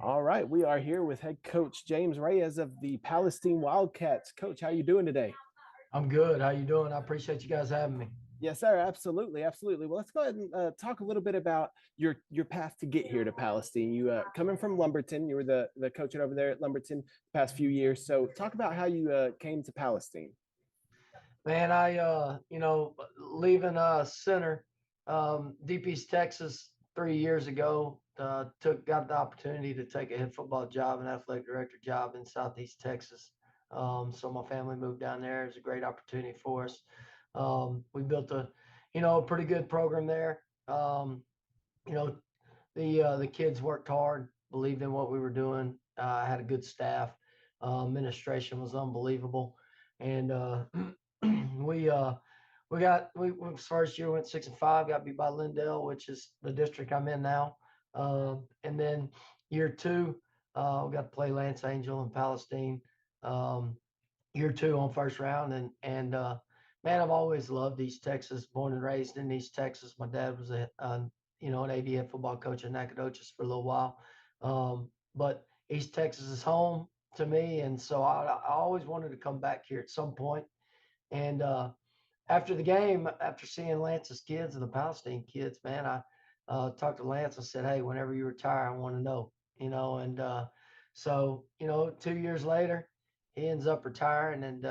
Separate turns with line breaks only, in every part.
All right, we are here with head coach James Reyes of the Palestine Wildcats. Coach, how you doing today?
I'm good. How you doing? I appreciate you guys having me.
Yes, sir. Absolutely, absolutely. Well, let's go ahead and talk a little bit about your path to get here to Palestine. You coming from Lumberton, you were the coach over there at Lumberton the past few years. So, talk about how you came to Palestine.
Man, leaving center, Deep East Texas 3 years ago, got the opportunity to take a head football job, an athletic director job in Southeast Texas. So my family moved down there. It was a great opportunity for us. We built a pretty good program there. You know, the kids worked hard, believed in what we were doing. Had a good staff. Administration was unbelievable, and we first year went 6-5, got beat by Lindale, which is the district I'm in now. And then year two, we got to play Lance Angel in Palestine. Um, Year two on first round, and man, I've always loved East Texas. Born and raised in East Texas. My dad was an AD football coach in Nacogdoches for a little while. But East Texas is home to me, and so I always wanted to come back here at some point. And after the game, after seeing Lance's kids and the Palestine kids, man, I talked to Lance and said, "Hey, whenever you retire, I want to know." And so 2 years later, he ends up retiring, and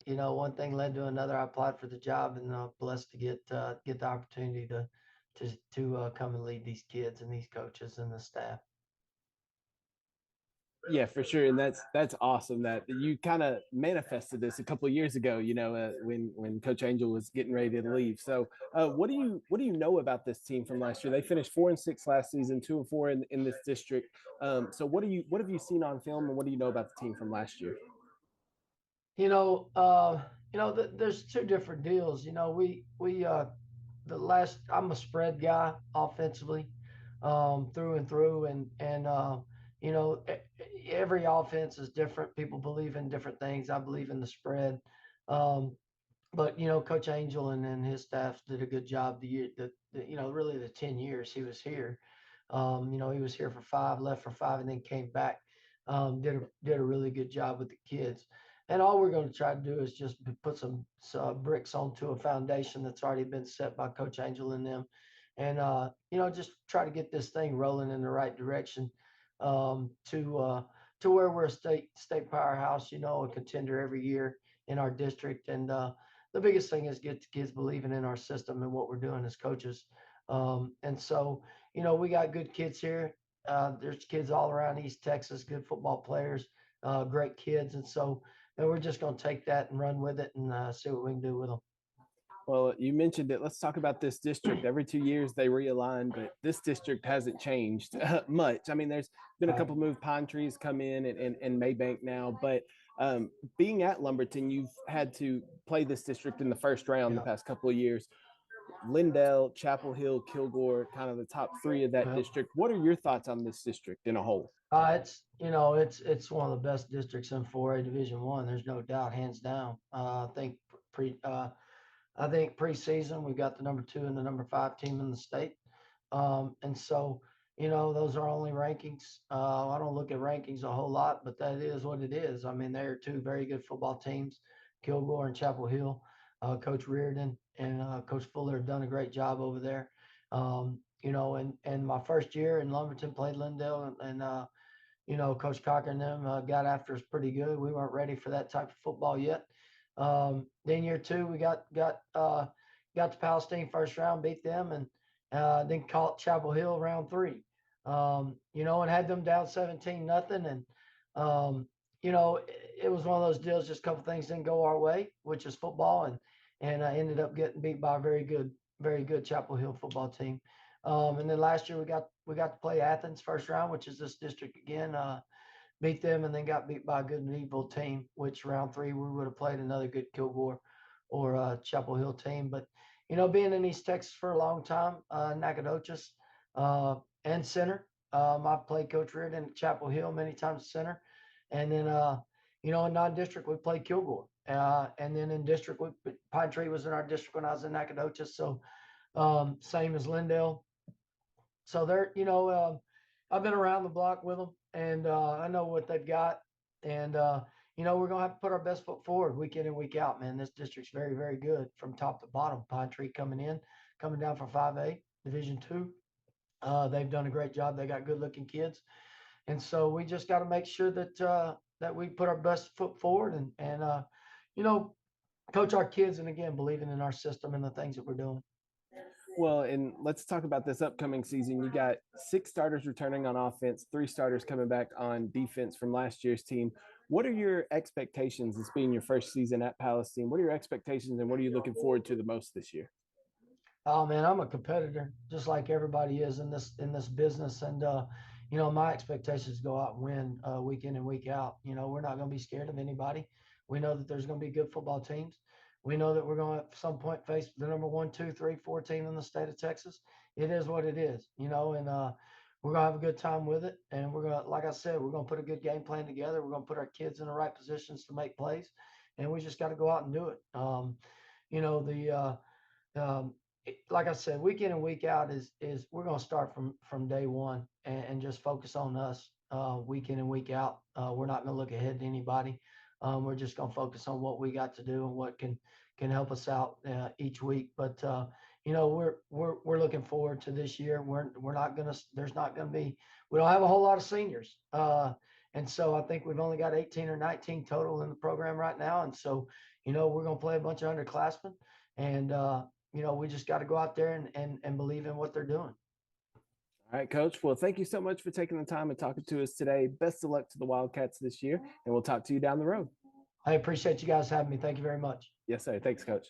one thing led to another. I applied for the job, and blessed to get the opportunity to come and lead these kids and these coaches and the staff.
Yeah, for sure, and that's awesome that you kind of manifested this a couple of years ago. When Coach Angel was getting ready to leave. So, what do you know about this team from last year? They finished 4-6 last season, 2-4 in this district. So, what have you seen on film, and what do you know about the team from last year?
You know, there's two different deals. We the last I'm a spread guy offensively, through and through, and you know every offense is different. People believe in different things. I believe in the spread. Um, but Coach Angel and his staff did a good job the year really the 10 years he was here. He was here for five, left for five, and then came back. Did a really good job with the kids. And all we're going to try to do is just put some bricks onto a foundation that's already been set by Coach Angel and them, and just try to get this thing rolling in the right direction, to where we're a state powerhouse, a contender every year in our district. And the biggest thing is get the kids believing in our system and what we're doing as coaches. And so, we got good kids here. There's kids all around East Texas, good football players, great kids. And so, we're just going to take that and run with it and see what we can do with them.
Well, you mentioned it. Let's talk about this district. Every 2 years they realign, but this district hasn't changed much. I mean, there's been a
Right.
couple moved pine trees come in and Maybank now, but being at Lumberton, you've had to play this district in the first round the
Yeah.
past couple of years. Lindell, Chapel Hill, Kilgore, kind of the top three of that
Well,
district. What are your thoughts on this district in a whole?
it's one of the best districts in 4A Division One. There's no doubt, hands down. Pre I think preseason we got the number two and the number five team in the state. And so, those are only rankings. I don't look at rankings a whole lot, but that is what it is. I mean, they're two very good football teams, Kilgore and Chapel Hill. Coach Reardon and Coach Fuller have done a great job over there. And my first year in Lumberton played Lindale, and Coach Cocker and them got after us pretty good. We weren't ready for that type of football yet. Then year two, we got to Palestine first round, beat them, and then caught Chapel Hill round three. And had them down 17-0, and it was one of those deals. Just a couple things didn't go our way, which is football, and I ended up getting beat by a very good Chapel Hill football team. And then last year we got to play Athens first round, which is this district again. Beat them, and then got beat by a good medieval team, which round three we would have played another good Kilgore or Chapel Hill team. But being in East Texas for a long time, Nacogdoches and center. I've played Coach Reardon at Chapel Hill many times center, and then in non-district we played Kilgore, and then in district Pine Tree was in our district when I was in Nacogdoches. So same as Lindale. So they're I've been around the block with them, and I know what they've got. And we're gonna have to put our best foot forward week in and week out, man. This district's very, very good from top to bottom. Pine Tree coming down from 5A Division Two. They've done a great job. They got good-looking kids, and so we just got to make sure that we put our best foot forward and you know coach our kids, and again believing in our system and the things that we're doing.
Well, and let's talk about this upcoming season. You got 6 starters returning on offense, 3 starters coming back on defense from last year's team. What are your expectations as being your first season at Palestine? What are your expectations and what are you looking forward to the most this year?
Oh man, I'm a competitor, just like everybody is in this business, and my expectations go out and win week in and week out. We're not going to be scared of anybody. We know that there's going to be good football teams. We know that we're going to at some point face the number one, two, three, 14 in the state of Texas. It is what it is, and we're gonna have a good time with it. And we're gonna, like I said, we're gonna put a good game plan together. We're gonna put our kids in the right positions to make plays, and we just got to go out and do it. The like I said, week in and week out is we're going to start from day one and just focus on us week in and week out. We're not going to look ahead to anybody. We're just going to focus on what we got to do and what can help us out each week. But we're looking forward to this year. We're not going to. There's not going to be. We don't have a whole lot of seniors, and so I think we've only got 18 or 19 total in the program right now. And so we're going to play a bunch of underclassmen, and we just got to go out there and believe in what they're doing.
All right, Coach. Well, thank you so much for taking the time and talking to us today. Best of luck to the Wildcats this year, and we'll talk to you down the road.
I appreciate you guys having me. Thank you very much.
Yes, sir. Thanks, Coach.